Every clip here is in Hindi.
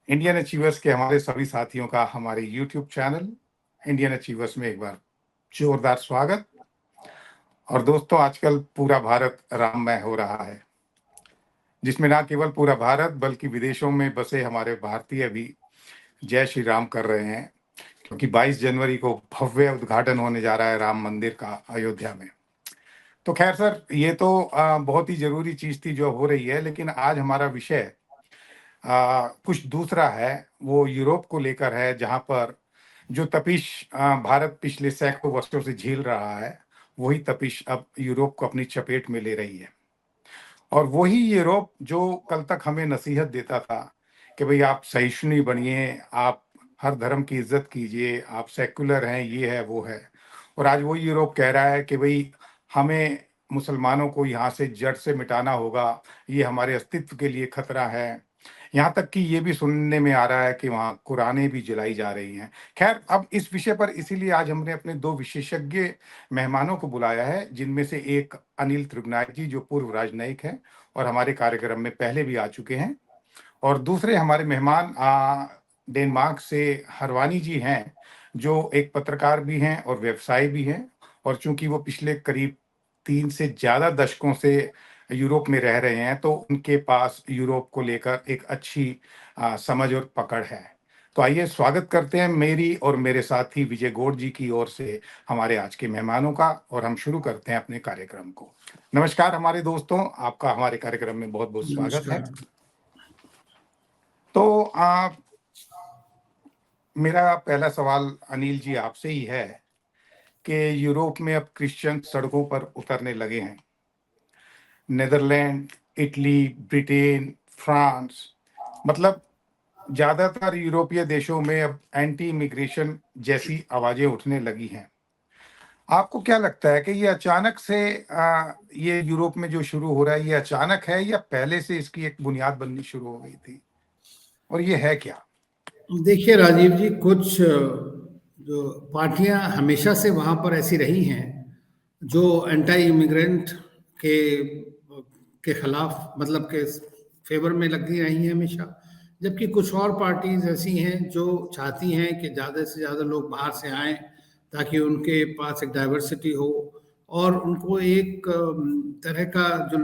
इंडियन अचीवर्स के हमारे सभी साथियों का हमारे यूट्यूब चैनल इंडियन अचीवर्स में एक बार जोरदार स्वागत। और दोस्तों, आजकल पूरा भारत राममय हो रहा है, जिसमें ना केवल पूरा भारत बल्कि विदेशों में बसे हमारे भारतीय भी जय श्री राम कर रहे हैं, क्योंकि 22 जनवरी को भव्य उद्घाटन होने जा रहा है राम मंदिर का अयोध्या में। तो खैर सर, ये तो बहुत ही जरूरी चीज थी जो हो रही है, लेकिन आज हमारा विषय कुछ दूसरा है। वो यूरोप को लेकर है, जहां पर जो तपिश भारत पिछले सैकड़ों वर्षों से झेल रहा है, वही तपिश अब यूरोप को अपनी चपेट में ले रही है। और वही यूरोप जो कल तक हमें नसीहत देता था कि भाई आप सहिष्णु बनिए, आप हर धर्म की इज्जत कीजिए, आप सेक्युलर हैं, ये है वो है। और आज वही यूरोप कह रहा है कि भाई हमें मुसलमानों को यहाँ से जड़ से मिटाना होगा, ये हमारे अस्तित्व के लिए खतरा है। यहाँ तक कि ये भी सुनने में आ रहा है कि वहाँ कुरानें भी जलाई जा रही हैं। खैर, अब इस विषय पर इसीलिए आज हमने अपने दो विशेषज्ञ मेहमानों को बुलाया है, जिनमें से एक अनिल त्रिगुनायत जी, जो पूर्व राजनयिक हैं और हमारे कार्यक्रम में पहले भी आ चुके हैं, और दूसरे हमारे मेहमान डेनमार्क से हरवानी जी हैं, जो एक पत्रकार भी हैं और व्यवसायी भी हैं। और चूंकि वो पिछले करीब 3 से ज्यादा दशकों से यूरोप में रह रहे हैं, तो उनके पास यूरोप को लेकर एक अच्छी समझ और पकड़ है। तो आइए स्वागत करते हैं मेरी और मेरे साथी विजय गौड़ जी की ओर से हमारे आज के मेहमानों का, और हम शुरू करते हैं अपने कार्यक्रम को। नमस्कार हमारे दोस्तों, आपका हमारे कार्यक्रम में बहुत बहुत स्वागत है। तो मेरा पहला सवाल अनिल जी आपसे ही है कि यूरोप में अब क्रिश्चियन सड़कों पर उतरने लगे हैं। नेदरलैंड, इटली, ब्रिटेन, फ्रांस, मतलब ज्यादातर यूरोपीय देशों में अब एंटी इमिग्रेशन जैसी आवाजें उठने लगी हैं। आपको क्या लगता है कि ये अचानक से ये यूरोप में जो शुरू हो रहा है, ये अचानक है या पहले से इसकी एक बुनियाद बननी शुरू हो गई थी, और ये है क्या? देखिए राजीव जी, कुछ जो पार्टियां हमेशा से वहां पर ऐसी रही हैं जो एंटी इमिग्रेंट के खिलाफ, मतलब के फेवर में लगी रही हैं हमेशा, जबकि कुछ और पार्टीज ऐसी हैं जो चाहती हैं कि ज़्यादा से ज़्यादा लोग बाहर से आएँ ताकि उनके पास एक डाइवर्सिटी हो और उनको एक तरह का जो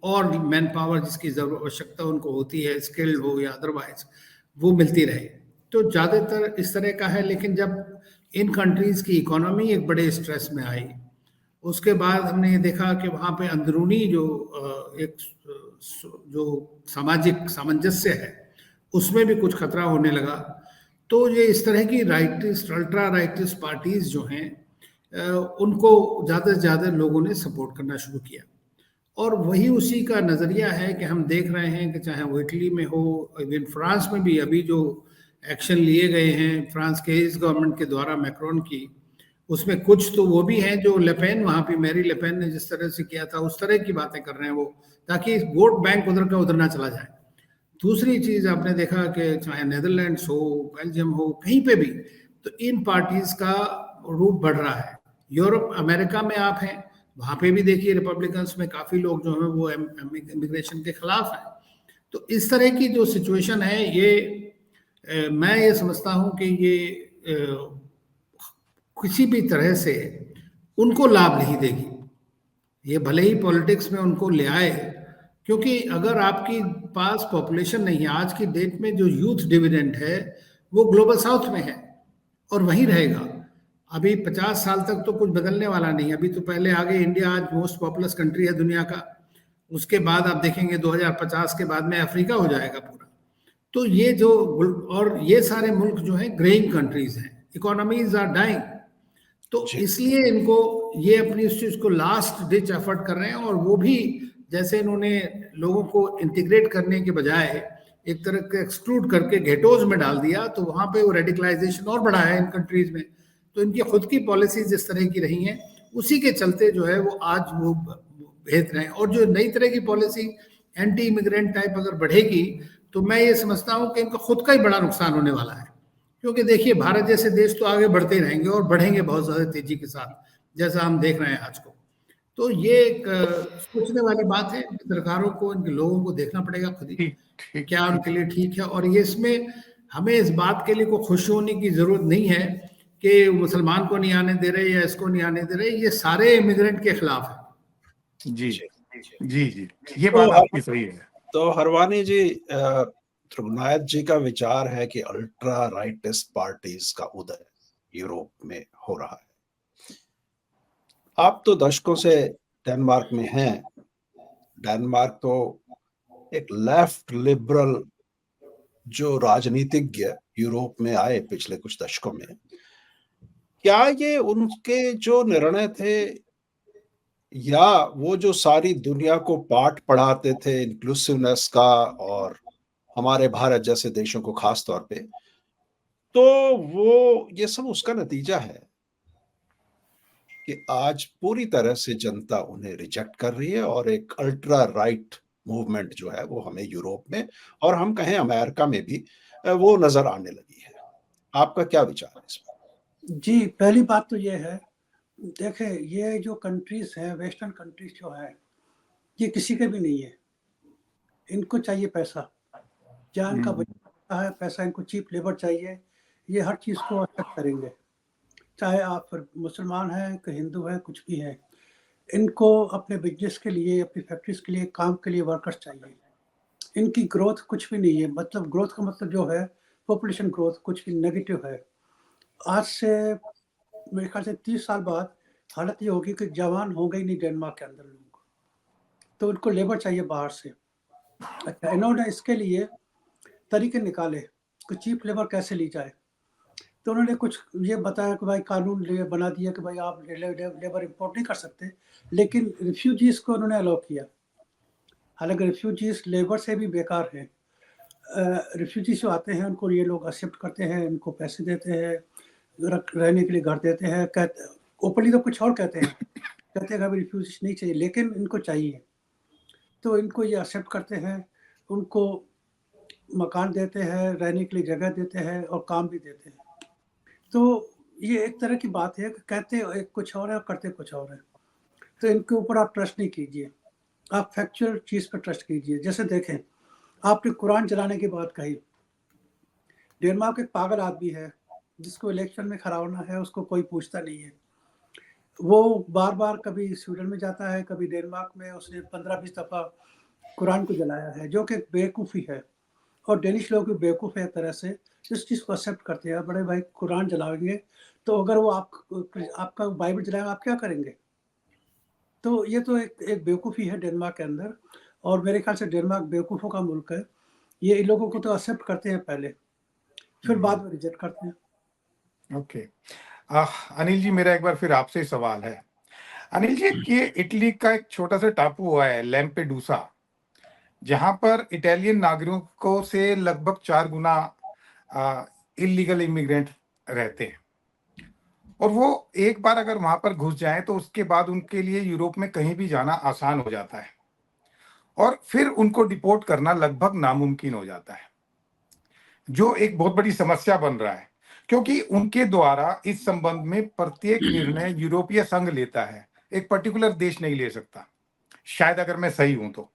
और मैन पावर जिसकी आवश्यकता उनको होती है, स्किल्ड हो या अदरवाइज, वो मिलती रहे। तो ज़्यादातर इस तरह का है। लेकिन जब इन कंट्रीज़ की इकोनॉमी एक बड़े स्ट्रेस में आई, उसके बाद हमने ये देखा कि वहाँ पे अंदरूनी जो एक जो सामाजिक सामंजस्य है, उसमें भी कुछ खतरा होने लगा। तो ये इस तरह की राइटिस्ट, अल्ट्रा राइटिस्ट पार्टीज जो हैं, उनको ज़्यादा से ज़्यादा लोगों ने सपोर्ट करना शुरू किया। और वही उसी का नज़रिया है कि हम देख रहे हैं कि चाहे वो इटली में हो, इवन फ्रांस में भी अभी जो एक्शन लिए गए हैं फ्रांस के इस गवर्नमेंट के द्वारा, मैक्रोन की, उसमें कुछ तो वो भी हैं जो लेपेन, वहाँ पे मैरी लेपेन ने जिस तरह से किया था उस तरह की बातें कर रहे हैं वो, ताकि वोट बैंक उधर का उधर ना चला जाए। दूसरी चीज आपने देखा कि चाहे नेदरलैंड्स हो, बेल्जियम हो, कहीं पे भी तो इन पार्टीज का रूप बढ़ रहा है। यूरोप, अमेरिका में आप हैं, वहां पे भी देखिए रिपब्लिकन्स में काफी लोग जो हैं वो इमिग्रेशन के खिलाफ हैं। तो इस तरह की जो सिचुएशन है, ये मैं ये समझता हूं कि ये किसी भी तरह से उनको लाभ नहीं देगी। ये भले ही पॉलिटिक्स में उनको ले आए, क्योंकि अगर आपकी पास पॉपुलेशन नहीं है, आज की डेट में जो यूथ डिविडेंड है वो ग्लोबल साउथ में है और वहीं रहेगा। अभी 50 साल तक तो कुछ बदलने वाला नहीं। अभी तो पहले आगे इंडिया आज मोस्ट पॉपुलस कंट्री है दुनिया का, उसके बाद आप देखेंगे 2050 के बाद में अफ्रीका हो जाएगा पूरा। तो ये जो, और ये सारे मुल्क जो हैं ग्रेइंग कंट्रीज हैं, इकोनॉमीज आर डाइंग। तो इसलिए इनको ये अपनी उस चीज को लास्ट डिच एफर्ट कर रहे हैं। और वो भी जैसे इन्होंने लोगों को इंटीग्रेट करने के बजाय एक तरह के एक्सक्लूड करके गेटोज में डाल दिया, तो वहां पे वो रेडिकलाइजेशन और बढ़ा है इन कंट्रीज में। तो इनकी खुद की पॉलिसीज जिस तरह की रही हैं, उसी के चलते जो है वो आज वो भेज रहे हैं। और जो नई तरह की पॉलिसी एंटी इमिग्रेंट टाइप अगर बढ़ेगी, तो मैं ये समझता हूँ कि इनका खुद का ही बड़ा नुकसान होने वाला है। क्योंकि देखिए, भारत जैसे देश तो आगे बढ़ते ही रहेंगे और बढ़ेंगे बहुत ज्यादा तेजी के साथ, जैसा हम देख रहे हैं आज को। तो ये एक सोचने वाली बात है। सरकारों को, इनके लोगों को देखना पड़ेगा खुद ही ठीक ठीक क्या ठीक। उनके लिए ठीक है। और ये इसमें हमें इस बात के लिए कोई खुश होने की जरूरत नहीं है कि मुसलमान को नहीं आने दे रहे या इसको नहीं आने दे रहे। ये सारे इमिग्रेंट के खिलाफ है। जी जी जी। जी जी, ये तो बात आपकी सही है। तो हरवानी जी, ध्रुवनायत जी का विचार है कि अल्ट्रा राइटिस्ट पार्टीज का उदय यूरोप में हो रहा है। आप तो दशकों से डेनमार्क में हैं। डेनमार्क तो एक लेफ्ट लिबरल जो राजनीतिज्ञ यूरोप में आए पिछले कुछ दशकों में, क्या ये उनके जो निर्णय थे या वो जो सारी दुनिया को पाठ पढ़ाते थे इंक्लूसिवनेस का और हमारे भारत जैसे देशों को खास तौर पे, तो वो ये सब उसका नतीजा है कि आज पूरी तरह से जनता उन्हें रिजेक्ट कर रही है और एक अल्ट्रा राइट मूवमेंट जो है वो हमें यूरोप में और हम कहें अमेरिका में भी वो नजर आने लगी है। आपका क्या विचार है इस पर? जी, पहली बात तो ये है, देखें ये जो कंट्रीज हैं, वेस्टर्न कंट्रीज जो है, ये किसी के भी नहीं है। इनको चाहिए पैसा, जहाँ इनका बजट है, पैसा इनको चीप लेबर चाहिए, ये हर चीज़ को एक्सेप्ट करेंगे, चाहे आप फिर मुसलमान हैं कि हिंदू हैं, कुछ भी है। इनको अपने बिजनेस के लिए, अपनी फैक्ट्रीज के लिए, काम के लिए वर्कर्स चाहिए। इनकी ग्रोथ कुछ भी नहीं है, मतलब ग्रोथ का मतलब जो है पॉपुलेशन ग्रोथ कुछ भी नेगेटिव है। आज से मेरे ख्याल से 30 साल बाद हालत ये होगी कि जवान होंगे ही नहीं डेनमार्क के अंदर लोग, तो उनको लेबर चाहिए बाहर से। अच्छा, इन्होंने इसके लिए तरीके निकाले कि चीप लेबर कैसे ली जाए। तो उन्होंने कुछ ये बताया कि भाई कानून बना दिया कि भाई आप लेबर इंपोर्ट नहीं कर सकते, लेकिन रिफ्यूजीज़ को उन्होंने अलाउ किया। हालांकि रिफ्यूजीज़ लेबर से भी बेकार हैं। रिफ्यूजीज़ जो आते हैं उनको ये लोग एक्सेप्ट करते हैं, इनको पैसे देते हैं, रहने के लिए घर देते हैं। कहते ओपनली तो कुछ और कहते हैं कि अभी रिफ्यूजीज़ नहीं चाहिए, लेकिन इनको चाहिए, तो इनको ये एक्सेप्ट करते हैं, उनको मकान देते हैं, रहने के लिए जगह देते हैं और काम भी देते हैं। तो ये एक तरह की बात है कि कहते एक कुछ और है और करते कुछ और है। तो इनके ऊपर आप ट्रस्ट नहीं कीजिए, आप फैक्चुअल चीज़ पर ट्रस्ट कीजिए। जैसे देखें, आपने कुरान जलाने की बात कही। डेनमार्क एक पागल आदमी है, जिसको इलेक्शन में खड़ा होना है उसको कोई पूछता नहीं है। वो बार-बार कभी स्वीडन में जाता है, कभी डेनमार्क में, उसने 15-20 दफ़ा कुरान को जलाया है, जो कि बेवकूफ़ी है। और डेनिश लोग भी बेवकूफ़ है एक तरह से, इस चीज़ को एक्सेप्ट करते हैं। बड़े भाई कुरान जलाएंगे, तो अगर वो आपका बाइबल जलाएगा, आप क्या करेंगे? तो ये तो एक बेवकूफ़ी है डेनमार्क के अंदर, और मेरे ख्याल से डेनमार्क बेवकूफ़ों का मुल्क है। ये इन लोगों को तो एक्सेप्ट करते हैं पहले, फिर बाद में रिजेक्ट करते हैं। ओके। अनिल जी, मेरा एक बार फिर आपसे सवाल है। अनिल जी, ये इटली का एक छोटा सा टापू हुआ है लैम्पेडूसा, जहां पर इटालियन नागरिकों से लगभग 4 गुना इलीगल इमिग्रेंट रहते हैं, और वो एक बार अगर वहां पर घुस जाएं तो उसके बाद उनके लिए यूरोप में कहीं भी जाना आसान हो जाता है, और फिर उनको डिपोर्ट करना लगभग नामुमकिन हो जाता है, जो एक बहुत बड़ी समस्या बन रहा है, क्योंकि उनके द्वारा इस संबंध में प्रत्येक निर्णय यूरोपीय संघ लेता है, एक पर्टिकुलर देश नहीं ले सकता, शायद अगर मैं सही हूं तो।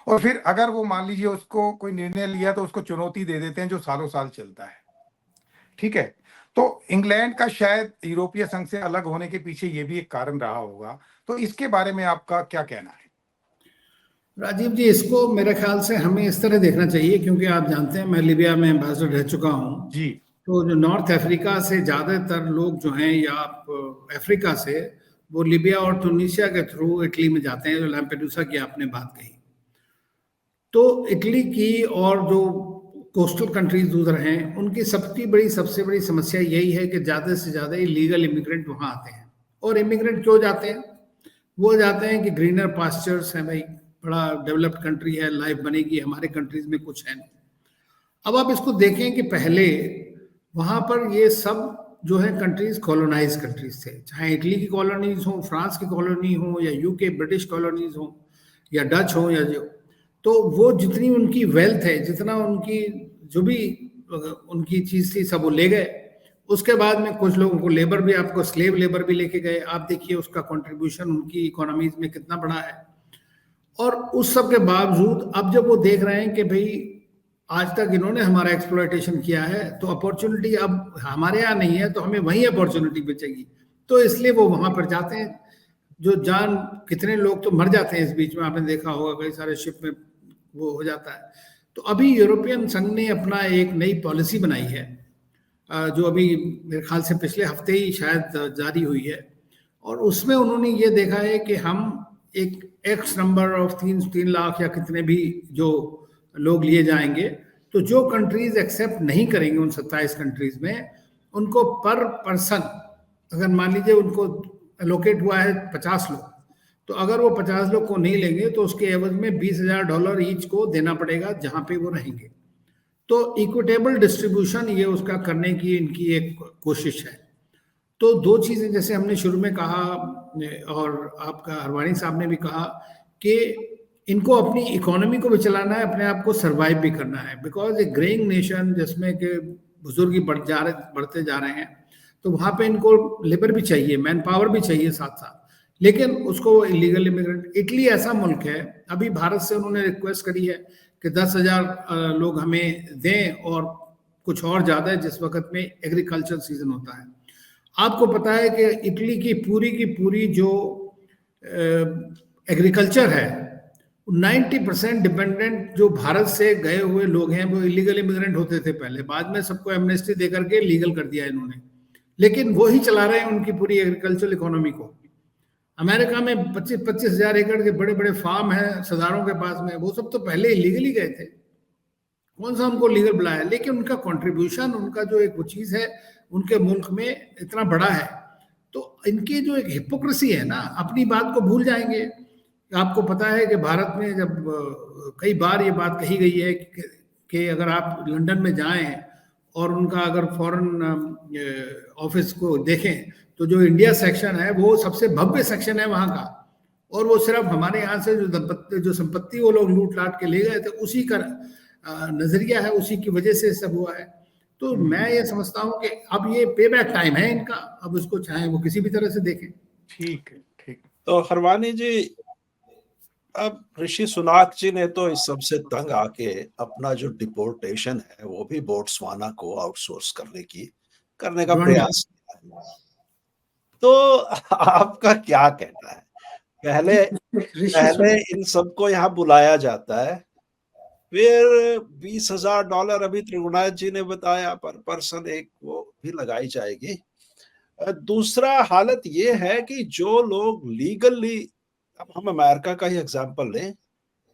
और फिर अगर वो मान लीजिए उसको कोई निर्णय लिया तो उसको चुनौती दे देते हैं, जो सालों साल चलता है। ठीक है, तो इंग्लैंड का शायद यूरोपीय संघ से अलग होने के पीछे ये भी एक कारण रहा होगा। तो इसके बारे में आपका क्या कहना है? राजीव जी, इसको मेरे ख्याल से हमें इस तरह देखना चाहिए, क्योंकि आप जानते हैं मैं लीबिया में एम्बेसडर रह चुका हूँ। जी। तो जो नॉर्थ अफ्रीका से ज़्यादातर लोग जो हैं, या आप अफ्रीका से, वो लीबिया और ट्यूनीशिया के थ्रू इटली में जाते हैं, जो लैम्पेडूसा की आपने बात कही। तो इटली की और जो कोस्टल कंट्रीज उधर हैं, उनकी सबसे बड़ी समस्या यही है कि ज़्यादा से ज़्यादा इलीगल इमिग्रेंट वहाँ आते हैं। और इमिग्रेंट क्यों जाते हैं? वो जाते हैं कि ग्रीनर पास्चर्स हैं, भाई बड़ा डेवलप्ड कंट्री है, लाइफ बनेगी, हमारे कंट्रीज में कुछ है नहीं। अब आप इसको देखें कि पहले वहाँ पर ये सब जो है कंट्रीज कॉलोनाइज कंट्रीज थे, चाहे इटली की कॉलोनीज हो, फ्रांस की कॉलोनी हो, या यूके ब्रिटिश कॉलोनीज हो, या डच हो, या जो, तो वो जितनी उनकी वेल्थ है, जितना उनकी जो भी उनकी चीज थी, सब वो ले गए। उसके बाद में कुछ लोगों को लेबर भी, आपको स्लेव लेबर भी लेके गए। आप देखिए उसका कंट्रीब्यूशन उनकी इकोनॉमीज में कितना बड़ा है। और उस सब के बावजूद अब जब वो देख रहे हैं कि भाई आज तक इन्होंने हमारा एक्सप्लॉयटेशन किया है, तो अपॉर्चुनिटी अब हमारे यहाँ नहीं है, तो हमें वही अपॉर्चुनिटी बचेगी, तो इसलिए वो वहां पर जाते हैं। जो जान, कितने लोग तो मर जाते हैं इस बीच में, आपने देखा होगा कई सारे शिप में वो हो जाता है। तो अभी यूरोपियन संघ ने अपना एक नई पॉलिसी बनाई है, जो अभी मेरे ख्याल से पिछले हफ्ते ही शायद जारी हुई है, और उसमें उन्होंने ये देखा है कि हम एक एक्स नंबर ऑफ 3 लाख या कितने भी जो लोग लिए जाएंगे, तो जो कंट्रीज एक्सेप्ट नहीं करेंगे उन 27 कंट्रीज में, उनको पर पर्सन, अगर मान लीजिए उनको एलोकेट हुआ है 50 लोग, तो अगर वो 50 लोग को नहीं लेंगे तो उसके एवज में $20,000 ईच को देना पड़ेगा जहां पे वो रहेंगे। तो इक्विटेबल डिस्ट्रीब्यूशन ये उसका करने की इनकी एक कोशिश है। तो दो चीजें जैसे हमने शुरू में कहा और आपका हरवानी साहब ने भी कहा कि इनको अपनी इकोनॉमी को भी चलाना है, अपने आप को सरवाइव भी करना है, बिकॉज एक ग्रेइंग नेशन जिसमें के बुजुर्ग बढ़ते जा रहे हैं, तो वहां पे इनको लेबर भी चाहिए, मैन पावर भी चाहिए साथ साथ, लेकिन उसको इलीगल इमिग्रेंट। इटली ऐसा मुल्क है, अभी भारत से उन्होंने रिक्वेस्ट करी है कि 10,000 लोग हमें दें और कुछ और ज्यादा जिस वक्त में एग्रीकल्चर सीजन होता है। आपको पता है कि इटली की पूरी जो एग्रीकल्चर है 90% डिपेंडेंट जो भारत से गए हुए लोग हैं वो इलीगल इमिग्रेंट होते थे पहले, बाद में सबको एमनेस्टी देकर के लीगल कर दिया इन्होंने, लेकिन वो ही चला रहे हैं उनकी पूरी एग्रीकल्चरल इकोनॉमी को। अमेरिका में 25 हजार एकड़ के बड़े बड़े फार्म हैं सदारों के पास में, वो सब तो पहले इलीगली गए थे, कौन सा उनको लीगल बुलाया, लेकिन उनका कंट्रीब्यूशन, उनका जो एक वो चीज है उनके मुल्क में इतना बड़ा है। तो इनकी जो एक हिपोक्रेसी है ना, अपनी बात को भूल जाएंगे। आपको पता है कि भारत में जब कई बार ये बात कही गई है कि अगर आप लंदन में जाएं और उनका अगर फॉरेन ऑफिस को देखें तो जो इंडिया सेक्शन है वो सबसे भव्य सेक्शन है वहां का, और वो सिर्फ हमारे यहाँ से जो संपत्ति वो लोग लूट लाट के ले गए थे उसी का नजरिया है, उसी की वजह से सब हुआ है। तो मैं ये समझता हूँ कि अब ये पे बैक टाइम है इनका, अब उसको चाहे वो किसी भी तरह से देखें। ठीक है, ठीक। तो हरवानी जी, अब ऋषि सुनाक जी ने तो इस सबसे तंग आके अपना जो डिपोर्टेशन है वो भी बोट्सवाना को आउटसोर्स करने का प्रयास किया। तो आपका क्या कहना है? पहले इन सबको यहाँ बुलाया जाता है, फिर $20,000 अभी त्रिगुणाथ जी ने बताया पर पर्सन एक वो भी लगाई जाएगी। दूसरा हालत ये है कि जो लोग लीगली, अब हम अमेरिका का ही एग्जांपल लें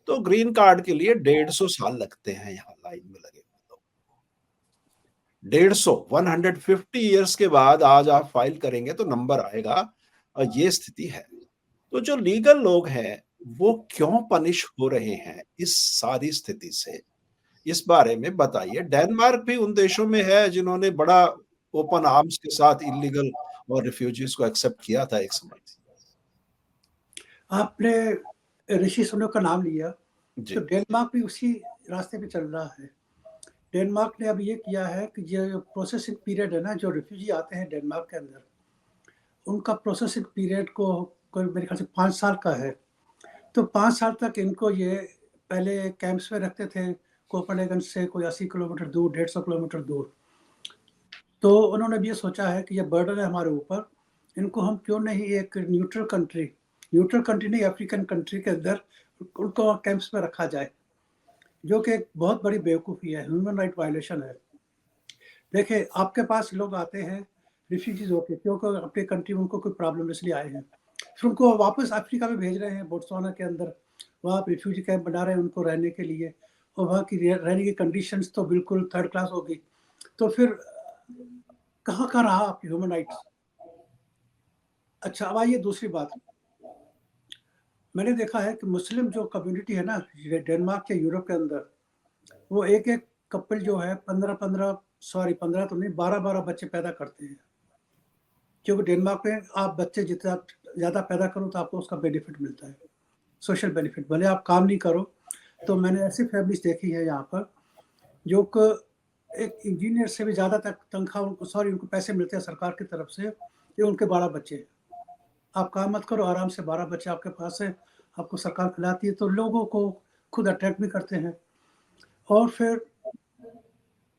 तो ग्रीन कार्ड के लिए 150 साल लगते हैं यहाँ लाइन में लगे हुए लोग। 150 ईयर्स के बाद आज आप फाइल करेंगे तो नंबर आएगा, और ये स्थिति है। तो जो लीगल लोग हैं वो क्यों पनिश हो रहे हैं इस सारी स्थिति से, इस बारे में बताइए। डेनमार्क भी उन देशों में है जिन्होंने बड़ा ओपन आर्म्स के साथ इलीगल और रिफ्यूजीज को एक्सेप्ट किया था एक समय। आपने ऋषि सुनक का नाम लिया, तो डेनमार्क भी उसी रास्ते पे चल रहा है। डेनमार्क ने अब ये किया है कि जो प्रोसेसिंग पीरियड है ना, जो रिफ्यूजी आते हैं डेनमार्क के अंदर, उनका प्रोसेसिंग पीरियड को कोई मेरे ख्याल से 5 साल का है। तो 5 साल तक इनको ये पहले कैंप्स में रखते थे, कोपेनहेगन से कोई 80 किलोमीटर दूर, 150 किलोमीटर दूर। तो उन्होंने भी ये सोचा है कि ये बर्डन है हमारे ऊपर, इनको हम क्यों नहीं एक न्यूट्रल कंट्री नहीं, अफ्रीकन कंट्री के अंदर उनको कैंप्स में रखा जाए, जो कि एक बहुत बड़ी बेवकूफ़ी है, ह्यूमन राइट वायलेशन है। देखिए, आपके पास लोग आते हैं रिफ्यूजीज होके, क्योंकि अपनी कंट्री में उनको कोई प्रॉब्लम इसलिए आए हैं, फिर उनको वापस अफ्रीका में भेज रहे हैं, बोट्सवाना के अंदर, वहाँ रिफ्यूजी कैंप बना रहे हैं उनको रहने के लिए, और वहाँ की रहने की कंडीशंस तो बिल्कुल थर्ड क्लास होगी। तो फिर कहाँ का रहा आपकी ह्यूमन राइट्स? अच्छा, अब आइए दूसरी बात। मैंने देखा है कि मुस्लिम जो कम्युनिटी है ना डेनमार्क या यूरोप के अंदर, वो एक कपल जो है 15 तो नहीं, 12 बच्चे पैदा करते हैं, क्योंकि डेनमार्क में आप बच्चे जितना ज़्यादा पैदा करो तो आपको उसका बेनिफिट मिलता है, सोशल बेनिफिट, भले आप काम नहीं करो। तो मैंने ऐसी फैमिलीज देखी है यहाँ पर जो एक इंजीनियर से भी ज़्यादा तक तनख्वाह उनको पैसे मिलते हैं सरकार की तरफ से, ये उनके 12 बच्चे हैं। आप काम मत करो, आराम से 12 बच्चे आपके पास है, आपको सरकार खिलाती है, तो लोगों को खुद अट्रैक्ट भी करते हैं। और फिर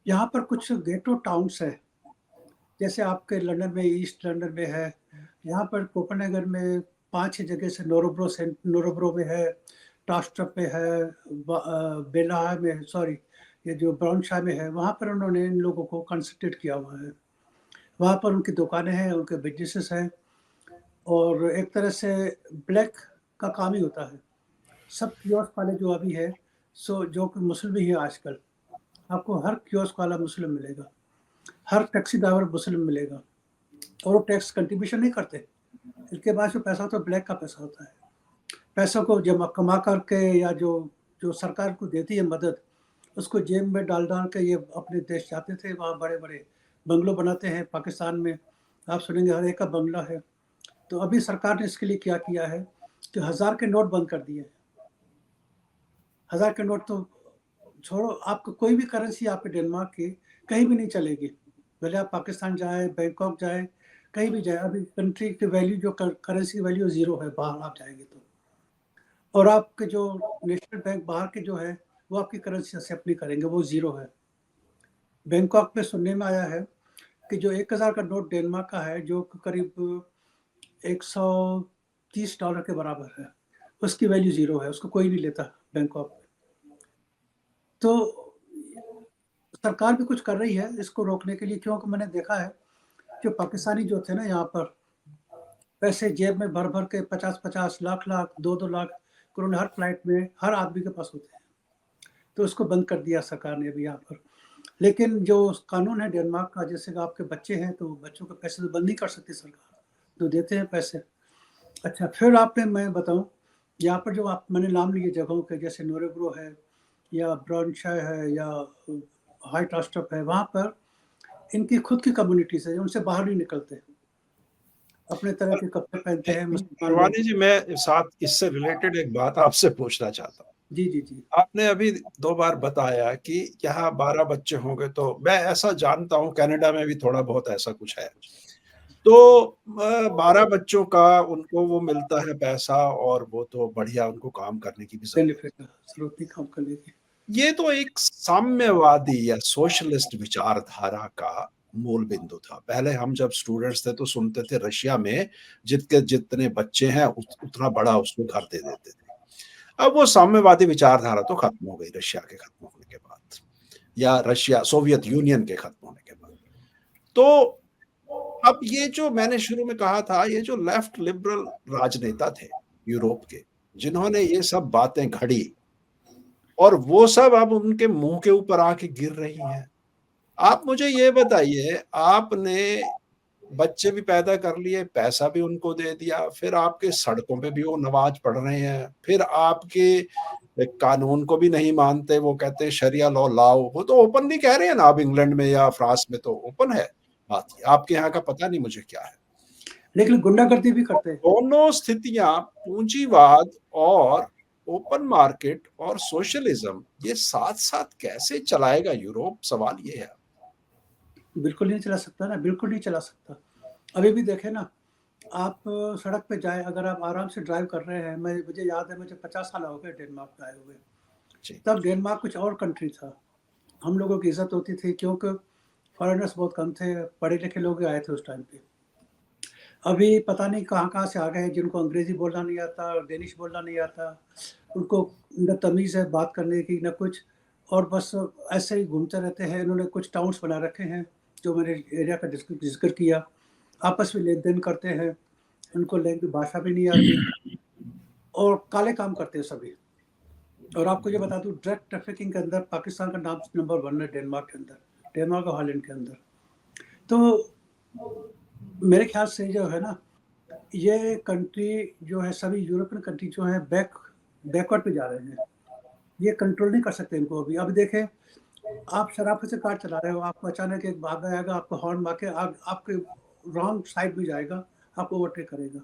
यहाँ पर कुछ गेटो टाउन्स हैं, जैसे आपके लंदन में ईस्ट लंदन में है, यहाँ पर कोपेनहेगन में 5-6 जगह से नोरोब्रो में है, टास्ट्रप में है, बेला में, सॉरी ये जो ब्राउनशायर में है, वहाँ पर उन्होंने इन लोगों को कंसंट्रेट किया हुआ है। वहाँ पर उनकी दुकानें हैं, उनके बिजनेसेस हैं और एक तरह से ब्लैक का काम ही होता है। सब कियोस्क वाले जो अभी है, जो कि मुस्लिम ही है आजकल, आपको हर कियोस्क वाला मुस्लिम मिलेगा, हर टैक्सी ड्राइवर मुस्लिम मिलेगा और वो टैक्स कंट्रीब्यूशन नहीं करते। इनके पास जो पैसा होता है ब्लैक का पैसा होता है। पैसों को जमा कमा करके या जो सरकार को देती है मदद, उसको जेब में डाल के ये अपने देश जाते थे, वहाँ बड़े-बड़े बंगलो बनाते हैं। पाकिस्तान में आप सुनेंगे हर एक का बंगला है। तो अभी सरकार ने इसके लिए क्या किया है कि 1000 के नोट बंद कर दिए हैं। 1000 के नोट तो छोड़ो, आपको कोई भी करेंसी आपके डेनमार्क की कहीं भी नहीं चलेगी। भले आप पाकिस्तान जाएँ, बैंकॉक जाएँ, कहीं भी जाएँ, अभी कंट्री की वैल्यू जो करेंसी वैल्यू 0 है बाहर आप जाएँगे तो। और आपके जो नेशनल बैंक बाहर के जो है, वो आपकी करेंसी एक्सेप्ट नहीं करेंगे, वो 0 है। बैंकॉक में सुनने में आया है कि जो 1000 का नोट डेनमार्क का है, जो करीब $130 के बराबर है, उसकी वैल्यू 0 है, उसको कोई नहीं लेता बैंकॉक में। तो सरकार भी कुछ कर रही है इसको रोकने के लिए, क्योंकि मैंने देखा है जो पाकिस्तानी जो थे ना यहाँ पर, पैसे जेब में भर-भर के 50-50 लाख-लाख, 2-2 लाख उन्होंने हर फ्लाइट में हर आदमी के पास होते हैं। तो उसको बंद कर दिया सरकार ने अभी यहाँ पर। लेकिन जो कानून है डेनमार्क का, जैसे कि आपके बच्चे हैं तो बच्चों के पैसे तो बंद नहीं कर सकती सरकार, तो देते हैं पैसे। अच्छा, फिर आपने मैं बताऊँ, यहाँ पर जो मैंने नाम लिए जगहों के, जैसे नोरेब्रो है या ब्राउनशायर है या हाई टास्ट्रप है, वहाँ पर इनकी खुद की कम्युनिटीज़ है, उनसे बाहर नहीं निकलते। अपने तरह के कपड़े पहनते हैं मुसलमान लोग। परवानी जी, मैं साथ इससे रिलेटेड एक बात आपसे पूछना चाहता हूँ। जी, जी, जी। आपने अभी 2 बार बताया कि यहाँ 12 बच्चे होंगे, तो मैं ऐसा जानता हूँ कनाडा में भी थोड़ा बहुत ऐसा कुछ है। तो 12 बच्चों का उनको वो मिलता है पैसा और वो तो बढ़िया, उनको काम करने की भी ज़रूरत बेनिफिट है, ज़रूरत नहीं काम करने की। ये तो एक साम्यवादी या सोशलिस्ट विचारधारा का मूल बिंदु था। पहले हम जब स्टूडेंट्स थे तो सुनते थे रशिया में जितने बच्चे हैं उतना बड़ा उसको घर दे देते थे। अब वो साम्यवादी विचारधारा तो खत्म हो गई रशिया के खत्म होने के बाद, या रशिया सोवियत यूनियन के खत्म होने के बाद। तो अब ये जो मैंने शुरू में कहा था, ये जो लेफ्ट लिबरल राजनेता थे यूरोप के, जिन्होंने ये सब बातें घड़ी और वो सब अब उनके मुंह के ऊपर आके गिर रही हैं। आप मुझे ये बताइए, आपने बच्चे भी पैदा कर लिए, पैसा भी उनको दे दिया, फिर आपके सड़कों पे भी वो नमाज पढ़ रहे हैं, फिर आपके कानून को भी नहीं मानते, वो कहते हैं शरिया लॉ लाओ। वो तो ओपनली कह रहे हैं ना, अब इंग्लैंड में या फ्रांस में तो ओपन है बात। आपके यहाँ का पता नहीं मुझे क्या है। लेकिन गुंडागर्दी भी करते हैं। दोनों स्थितियां, पूंजीवाद और ओपन मार्केट और सोशलिज्म, ये साथ साथ कैसे चलाएगा यूरोप, सवाल ये है। बिल्कुल नहीं चला सकता ना, बिल्कुल नहीं चला सकता। अभी भी देखें ना, आप सड़क पे जाएँ, अगर आप आराम से ड्राइव कर रहे हैं, मुझे याद है, मुझे 50 साल हो गए डेनमार्क में आए हुए। जी। तब डेनमार्क कुछ और कंट्री था। हम लोगों की इज़्ज़त होती थी क्योंकि फॉरेनर्स बहुत कम थे, पढ़े-लिखे लोग ही आए थे उस टाइम पे। अभी पता नहीं कहाँ-कहाँ से आ गए हैं जिनको अंग्रेज़ी बोलना नहीं आता, डेनिश बोलना नहीं आता, उनको न तमीज़ है बात करने की न कुछ, और बस ऐसे ही घूमते रहते हैं। इन्होंने कुछ टाउन्स बना रखे हैं, जो मैंने एरिया का ज़िक्र किया। आपस में लेन-देन करते हैं, उनको लैंग्वेज भाषा भी नहीं आती और काले काम करते हैं सभी। और आपको ये बता दूँ, ड्रग ट्रैफिकिंग के अंदर पाकिस्तान का नाम नंबर 1 है डेनमार्क के अंदर, डेनमार्क और हॉलैंड के अंदर। तो मेरे ख्याल से जो है ना, ये कंट्री जो है, सभी यूरोपियन कंट्री जो है बैकवर्ड पे जा रहे हैं। ये कंट्रोल नहीं कर सकते इनको अभी। अब देखें, आप शराफत से कार चला रहे हो, आपको अचानक एक भागा आएगा, आपको हॉर्न मार के आपके रॉन्ग साइड में जाएगा, आपको ओवरटेक करेगा।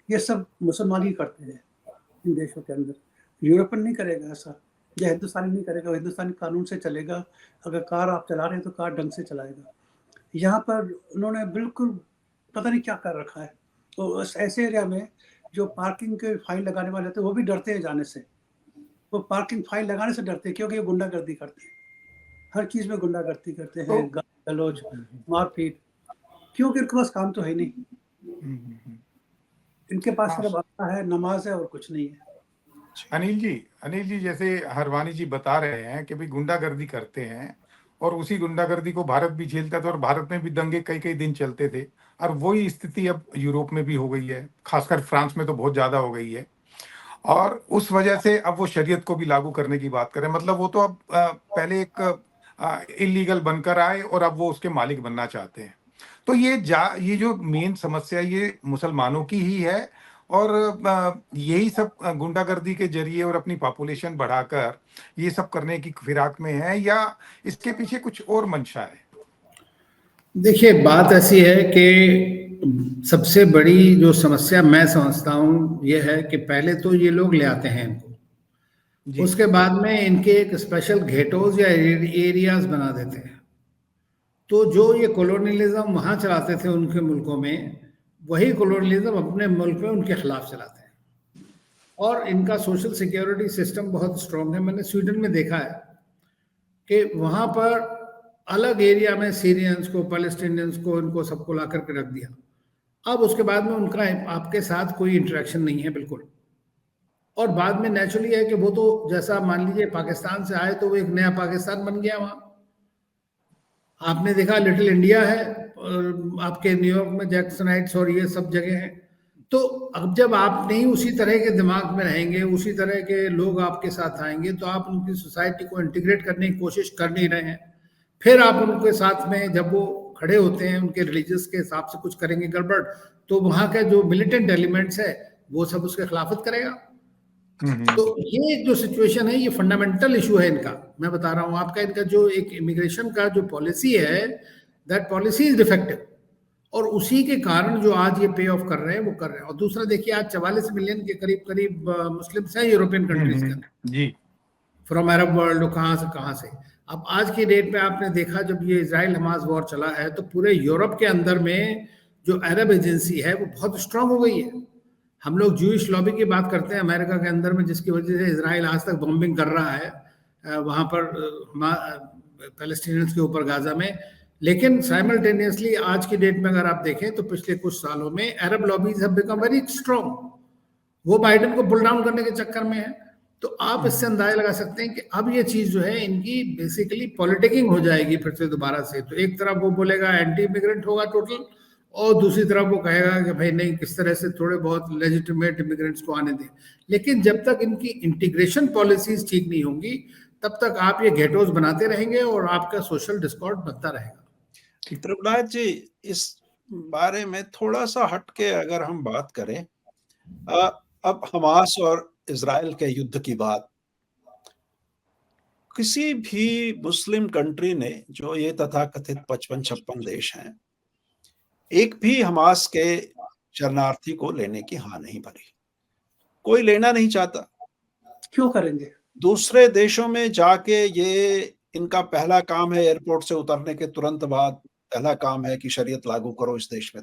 ये सब मुसलमान ही करते हैं इन देशों के अंदर, यूरोपियन नहीं करेगा ऐसा। जो हिंदुस्तानी नहीं करेगा, वो हिंदुस्तानी कानून से चलेगा। अगर कार आप चला रहे हैं तो कार ढंग से चलाएगा। यहाँ पर उन्होंने बिल्कुल पता नहीं क्या कर रखा है। तो उस ऐसे एरिया में जो पार्किंग के फाइन लगाने वाले थे वो भी डरते हैं जाने से। वो पार्किंग फाइन लगाने से डरते हैं क्योंकि ये गुंडागर्दी करते हैं। हर चीज़ में गुंडागर्दी करते हैं, तो गाली-गलौज, मारपीट, क्योंकि इनके पास काम तो है नहीं। इनके पास हाँ। सिर्फ अल्लाह है, नमाज़ है और कुछ नहीं है। अनिल जी जैसे हरवानी जी बता रहे हैं कि भाई गुंडागर्दी करते हैं, और उसी गुंडागर्दी को भारत भी झेलता था, और भारत में भी दंगे कई कई दिन चलते थे, और वही स्थिति अब यूरोप में भी हो गई है, खासकर फ्रांस में तो बहुत ज्यादा हो गई है। और उस वजह से अब वो शरीयत को भी लागू करने की बात करें, मतलब वो तो अब पहले एक इलीगल बनकर आए और अब वो उसके मालिक बनना चाहते हैं। तो ये जो मेन समस्या ये मुसलमानों की ही है, और यही सब गुंडागर्दी के जरिए और अपनी पॉपुलेशन बढ़ाकर ये सब करने की फिराक में है, या इसके पीछे कुछ और मंशा है? देखिए, बात ऐसी है कि सबसे बड़ी जो समस्या मैं समझता हूँ ये है कि पहले तो ये लोग ले आते हैं इनको, जी। उसके बाद में इनके एक स्पेशल घेटोज या एरियाज बना देते हैं। तो जो ये कॉलोनियलिज्म वहाँ चलाते थे उनके मुल्कों में, वही कॉलोनियलिज्म अपने मुल्क में उनके खिलाफ चलाते हैं। और इनका सोशल सिक्योरिटी सिस्टम बहुत स्ट्रांग है। मैंने स्वीडन में देखा है कि वहाँ पर अलग एरिया में सीरियंस को, पैलेस्टीनियंस को, इनको सबको ला करके रख दिया। अब उसके बाद में उनका आपके साथ कोई इंटरेक्शन नहीं है बिल्कुल। और बाद में नेचुरली है कि वो तो जैसा मान लीजिए पाकिस्तान से आए तो वो एक नया पाकिस्तान बन गया वहाँ। आपने देखा लिटिल इंडिया है, और आपके न्यूयॉर्क में जैक्सन हाइट्स और ये सब जगह हैं। तो अब जब आप नहीं उसी तरह के दिमाग में रहेंगे, उसी तरह के लोग आपके साथ आएंगे, तो आप उनकी सोसाइटी को इंटीग्रेट करने की कोशिश कर नहीं रहे हैं। फिर आप उनके साथ में जब वो खड़े होते हैं, उनके रिलीजियस के हिसाब से कुछ करेंगे गड़बड़, तो वहाँ के जो मिलिटेंट एलिमेंट्स है वो सब उसके खिलाफत करेगा। तो ये जो सिचुएशन है, ये फंडामेंटल इशू है इनका। मैं बता रहा हूँ आपका, इनका जो एक इमिग्रेशन का जो पॉलिसी है, दैट पॉलिसी इज डिफेक्टिव, और उसी के कारण जो आज ये पे ऑफ कर रहे हैं वो कर रहे हैं। और दूसरा देखिए, आज 44 मिलियन के करीब मुस्लिम्स हैं यूरोपियन कंट्रीज के अंदर, जी। फ्रॉम अरब वर्ल्ड, कहाँ से। अब आज की डेट में आपने देखा, जब ये इजराइल हमास वॉर चला है, तो पूरे यूरोप के अंदर में जो अरब एजेंसी है वो बहुत स्ट्रांग हो गई है। हम लोग जूइश लॉबी की बात करते हैं अमेरिका के अंदर में, जिसकी वजह से इजराइल आज तक बॉम्बिंग कर रहा है वहाँ पर पैलेस्टीनियंस के ऊपर गाजा में। लेकिन साइमल्टेनियसली आज की डेट में अगर आप देखें तो पिछले कुछ सालों में Arab lobbies have become very strong. वो बाइडेन को पुल डाउन करने के चक्कर में है। तो आप इससे अंदाजा लगा सकते हैं कि अब ये चीज जो है इनकी बेसिकली पॉलिटिकिंग हो जाएगी फिर से दोबारा से। तो एक तरफ वो बोलेगा एंटी इमिग्रेंट होगा टोटल, और दूसरी तरफ वो कहेगा कि भाई नहीं, किस तरह से थोड़े बहुत लेजिटिमेट इमिग्रेंट्स को आने दें। लेकिन जब तक इनकी इंटीग्रेशन पॉलिसीज ठीक नहीं होंगी, तब तक आप ये गेटोज बनाते रहेंगे और आपका सोशल डिस्कॉर्ड बनता रहेगा। त्रिभुवनाथ जी, इस बारे में थोड़ा सा हटके अगर हम बात करें, अब हमास और इजराइल के युद्ध की बात, किसी भी मुस्लिम कंट्री ने, जो ये तथाकथित 55-56 देश हैं, एक भी हमास के शरणार्थी को लेने की हाँ नहीं भरी। कोई लेना नहीं चाहता। क्यों करेंगे? दूसरे देशों में जाके ये इनका पहला काम है, एयरपोर्ट से उतरने के तुरंत बाद पहला काम है कि शरीयत लागू करो इस देश में।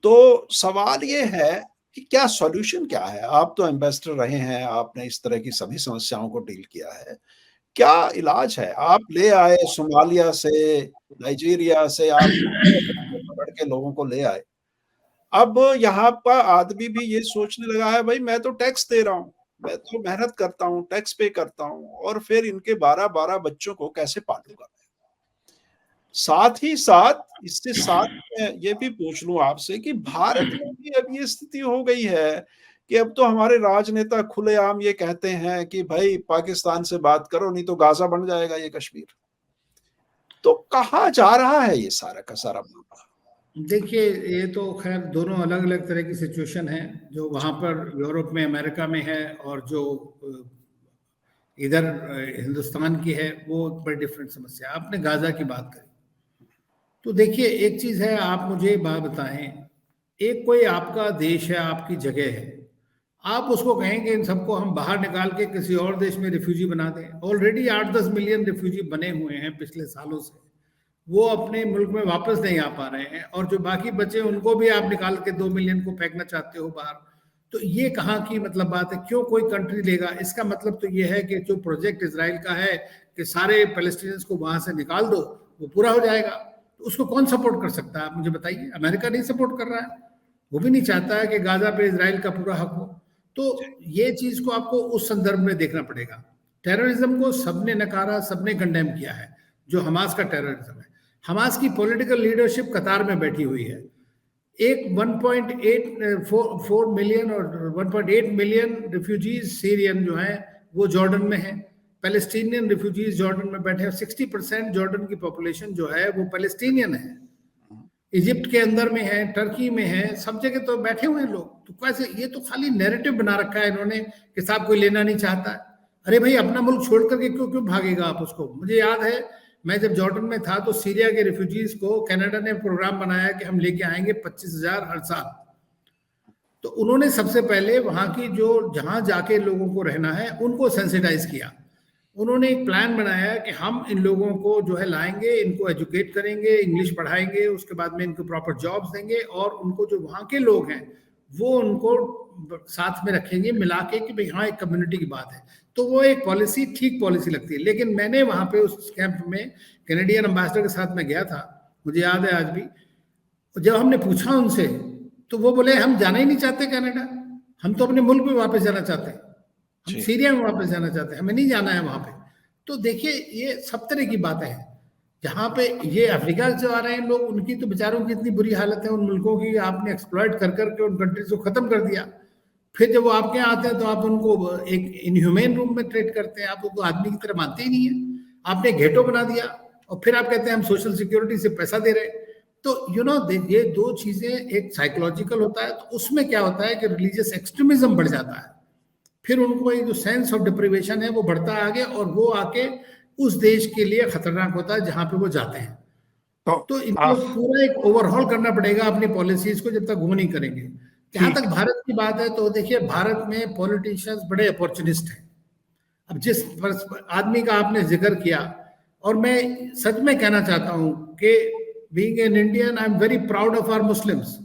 तो सवाल ये है कि क्या सॉल्यूशन क्या है? आप तो एम्बेसडर रहे हैं, आपने इस तरह की सभी समस्याओं को डील किया है। क्या इलाज है? आप ले आए सोमालिया से, नाइजीरिया से, आप पकड़ के लोगों को ले आए। अब यहाँ का आदमी भी ये सोचने लगा है, भाई मैं तो टैक्स दे रहा हूँ, मैं तो मेहनत करता हूँ, टैक्स पे करता हूँ, और फिर इनके 12-12 बच्चों को कैसे पालूंगा? साथ ही साथ इससे साथ में ये भी पूछ लूं आपसे कि भारत में भी अब ये स्थिति हो गई है कि अब तो हमारे राजनेता खुलेआम ये कहते हैं कि भाई पाकिस्तान से बात करो, नहीं तो गाजा बन जाएगा ये कश्मीर। तो कहाँ जा रहा है ये सारा का सारा मामला? देखिए, ये तो खैर दोनों अलग अलग तरह की सिचुएशन है। जो वहाँ पर यूरोप में, अमेरिका में है, और जो इधर हिंदुस्तान की है, वो बड़ी डिफरेंट समस्या। आपने गाजा की बात करी, तो देखिए एक चीज है, आप मुझे बात बताएं, एक कोई आपका देश है, आपकी जगह है, आप उसको कहेंगे इन सबको हम बाहर निकाल के किसी और देश में रिफ्यूजी बना दें। ऑलरेडी 8-10 मिलियन रिफ्यूजी बने हुए हैं पिछले सालों से, वो अपने मुल्क में वापस नहीं आ पा रहे हैं, और जो बाकी बचे उनको भी आप निकाल के 2 मिलियन को फेंकना चाहते हो बाहर। तो ये कहाँ की मतलब बात है? क्यों कोई कंट्री लेगा? इसका मतलब तो ये है कि जो प्रोजेक्ट इजराइल का है कि सारे पैलेस्टीनियंस को वहां से निकाल दो, वो पूरा हो जाएगा। तो उसको कौन सपोर्ट कर सकता है? आप मुझे बताइए। अमेरिका नहीं सपोर्ट कर रहा है, वो भी नहीं चाहता है कि गाजा पे इजराइल का पूरा हक हो। तो ये चीज को आपको उस संदर्भ में देखना पड़ेगा। टेररिज्म को सबने नकारा, सबने कंडेम किया है, जो हमास का टेररिज्म है। हमास की पॉलिटिकल लीडरशिप कतार में बैठी हुई है। एक 1.84 मिलियन और 1.8 मिलियन रिफ्यूजीज सीरियन जो हैं वो जॉर्डन में हैं। पैलेस्टीनियन रिफ्यूजीज जॉर्डन में बैठे हैं। 60% जॉर्डन की पॉपुलेशन जो है वो पैलेस्टीनियन है। इजिप्ट के अंदर में है, टर्की में है, सब जगह तो बैठे हुए हैं लोग। तो कैसे? ये तो खाली नैरेटिव बना रखा है इन्होंने कि साहब कोई लेना नहीं चाहता। अरे भाई, अपना मुल्क छोड़ करके क्यों क्यों भागेगा आप उसको? मुझे याद है मैं जब जॉर्डन में था तो सीरिया के रिफ्यूजीज को कनाडा ने प्रोग्राम बनाया कि हम लेके आएंगे 25,000 हर साल। तो उन्होंने सबसे पहले वहां की जो जहां जाके लोगों को रहना है उनको सेंसिटाइज किया। उन्होंने एक प्लान बनाया कि हम इन लोगों को जो है लाएंगे, इनको एजुकेट करेंगे, इंग्लिश पढ़ाएंगे, उसके बाद में इनको प्रॉपर जॉब्स देंगे, और उनको जो वहाँ के लोग हैं वो उनको साथ में रखेंगे मिला के कि भाई हाँ एक कम्युनिटी की बात है। तो वो एक पॉलिसी ठीक पॉलिसी लगती है। लेकिन मैंने वहाँ पे उस कैंप में कैनेडियन एम्बेसडर के साथ में गया था, मुझे याद है आज भी। जब हमने पूछा उनसे तो वो बोले हम जाना ही नहीं चाहते कनाडा, हम तो अपने मुल्क में वापस जाना चाहते हैं, हम सीरिया में वापस जाना चाहते हैं, हमें नहीं जाना है वहां पे। तो देखिए ये सब तरह की बातें हैं। जहाँ पे ये अफ्रीका से आ रहे हैं लोग, उनकी तो बेचारों की इतनी बुरी हालत है उन मुल्कों की, आपने एक्सप्लॉइट कर करके उन कंट्रीज को खत्म कर दिया। फिर जब वो आपके यहाँ आते हैं तो आप उनको एक इनह्यूमेन रूम में ट्रीट करते हैं, आप उनको आदमी की तरह मानते ही नहीं है। आपने घेटो बना दिया और फिर आप कहते हैं हम सोशल सिक्योरिटी से पैसा दे रहे हैं। तो ये दो चीजें, एक साइकोलॉजिकल होता है, तो उसमें क्या होता है कि रिलीजियस एक्सट्रीमिज्म बढ़ जाता है। फिर उनको एक जो सेंस ऑफ डिप्रिवेशन है वो बढ़ता है आगे, और वो आके उस देश के लिए खतरनाक होता है जहां पे वो जाते हैं। तो इनको पूरा एक ओवरहॉल करना पड़ेगा अपनी पॉलिसीज को, जब तक वो नहीं करेंगे। जहां तक भारत की बात है तो देखिए, भारत में पॉलिटिशियंस बड़े अपॉर्चुनिस्ट हैं। अब जिस आदमी का आपने जिक्र किया, और मैं सच में कहना चाहता हूं कि being an Indian I am very proud of our Muslims.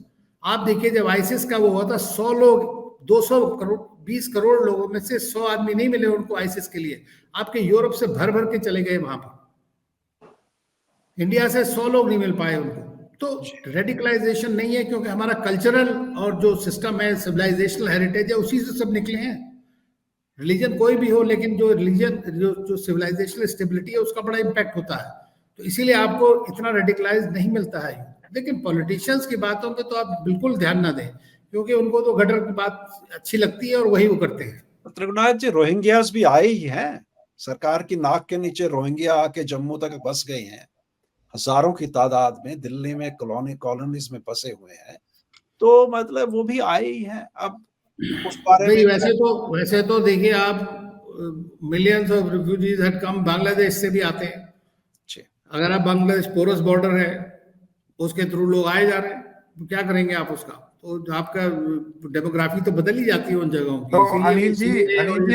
आप देखिए जब आईसिस का वो हुआ था, 100 लोग, 200 करोड़ 20 करोड़ लोगों में से 100 आदमी नहीं मिले उनको आईसिस के लिए। आपके यूरोप से भर भर के चले गए वहां पर, इंडिया से 100 लोग नहीं मिल पाए उनको। तो रेडिकलाइजेशन नहीं है, क्योंकि हमारा कल्चरल और जो सिस्टम है, सिविलाइजेशनल हेरिटेज है, उसी से सब निकले हैं। रिलीजन कोई भी हो, लेकिन जो रिलीजन जो सिविलाइजेशनल स्टेबिलिटी है उसका बड़ा इम्पैक्ट होता है। तो इसीलिए आपको इतना रेडिकलाइज नहीं मिलता है। लेकिन पॉलिटिशियंस की बातों पे तो आप बिल्कुल ध्यान ना दें, क्योंकि उनको तो गटर की बात अच्छी लगती है और वही वो करते हैं। त्रिगुनाथ जी, रोहिंग्यास भी आए ही हैं, सरकार की नाक के नीचे रोहिंग्या आके जम्मू तक बस गए हैं, हजारों की तादाद में दिल्ली में कॉलोनीज में बसे हुए हैं। तो मतलब वो भी आए ही हैं। अब उस बारे में वैसे तो देखिए आप, millions of refugees had come, Bangladesh से भी आते हैं। अगर आप बांग्लादेश पोरस बॉर्डर है उसके थ्रू लोग आए जा रहे हैं, तो क्या करेंगे आप उसका? तो आपका डेमोग्राफी तो बदल ही जाती है उन जगहों की। तो अनिल जी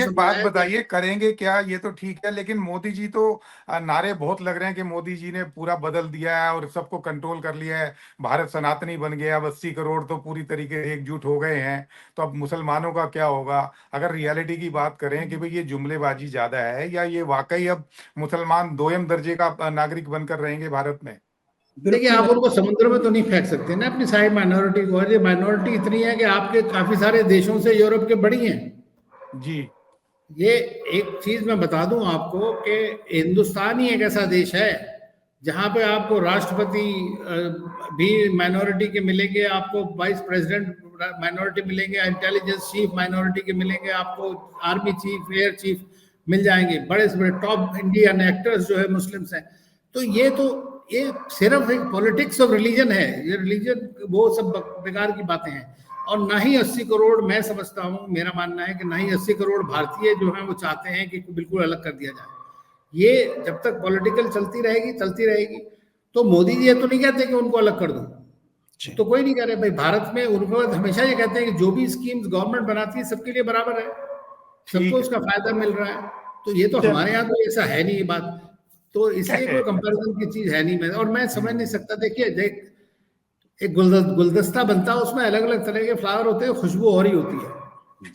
एक बात बताइए, करेंगे क्या? ये तो ठीक है, लेकिन मोदी जी तो नारे बहुत लग रहे हैं कि मोदी जी ने पूरा बदल दिया है और सबको कंट्रोल कर लिया है, भारत सनातनी बन गया, अब 80 करोड़ तो पूरी तरीके से एकजुट हो गए हैं। तो अब मुसलमानों का क्या होगा? अगर रियलिटी की बात करें कि भाई ये जुमलेबाजी ज्यादा है, या ये वाकई अब मुसलमान दोयम दर्जे का नागरिक बनकर रहेंगे भारत में? देखिए, आप उनको समुद्र में तो नहीं फेंक सकते ना अपनी सारी माइनॉरिटी को। और ये माइनॉरिटी इतनी है कि आपके काफी सारे देशों से यूरोप के बड़ी हैं जी। ये एक चीज मैं बता दूं आपको कि हिंदुस्तान ही एक ऐसा देश है जहां पे आपको राष्ट्रपति भी माइनॉरिटी के मिलेंगे, आपको वाइस प्रेसिडेंट माइनॉरिटी मिलेंगे, इंटेलिजेंस चीफ माइनॉरिटी के मिलेंगे, आपको आर्मी चीफ, एयर चीफ मिल जाएंगे, बड़े से बड़े टॉप इंडियन एक्टर्स जो है मुस्लिम्स हैं। तो ये सिर्फ एक पॉलिटिक्स ऑफ रिलीजन है। ये रिलीजन वो सब बेकार की बातें हैं। और ना ही 80 करोड़, मैं समझता हूँ, मेरा मानना है कि ना ही 80 करोड़ भारतीय जो हैं वो चाहते हैं कि बिल्कुल अलग कर दिया जाए। ये जब तक पॉलिटिकल चलती रहेगी। तो मोदी जी ये तो नहीं कहते कि उनको अलग कर दो, जी। तो कोई नहीं कह रहे भाई, भारत में उनको हमेशा ये कहते हैं कि जो भी स्कीम्स गवर्नमेंट बनाती है सबके लिए बराबर है, ठीक सबको है। उसका फायदा मिल रहा है। तो ये तो चलिए। हमारे यहाँ तो ऐसा है नहीं ये बात, तो इसलिए कोई है। कंपैरिजन की चीज है नहीं। मैं और मैं समझ नहीं सकता। देखिए, एक गुलदस्ता बनता है, उसमें अलग अलग तरह के फ्लावर होते हैं, खुशबू और ही होती है।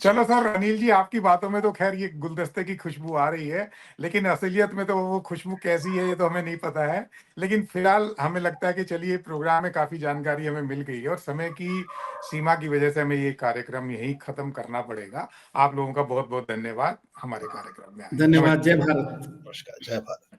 चलो सर, अनिल जी आपकी बातों में तो खैर ये गुलदस्ते की खुशबू आ रही है, लेकिन असलियत में तो वो खुशबू कैसी है ये तो हमें नहीं पता है। लेकिन फिलहाल हमें लगता है कि चलिए प्रोग्राम में काफी जानकारी हमें मिल गई है और समय की सीमा की वजह से हमें ये कार्यक्रम यहीं खत्म करना पड़ेगा। आप लोगों का बहुत बहुत धन्यवाद हमारे कार्यक्रम में आए। धन्यवाद। नमस्कार। जय भारत। नमस्कार। जय भारत।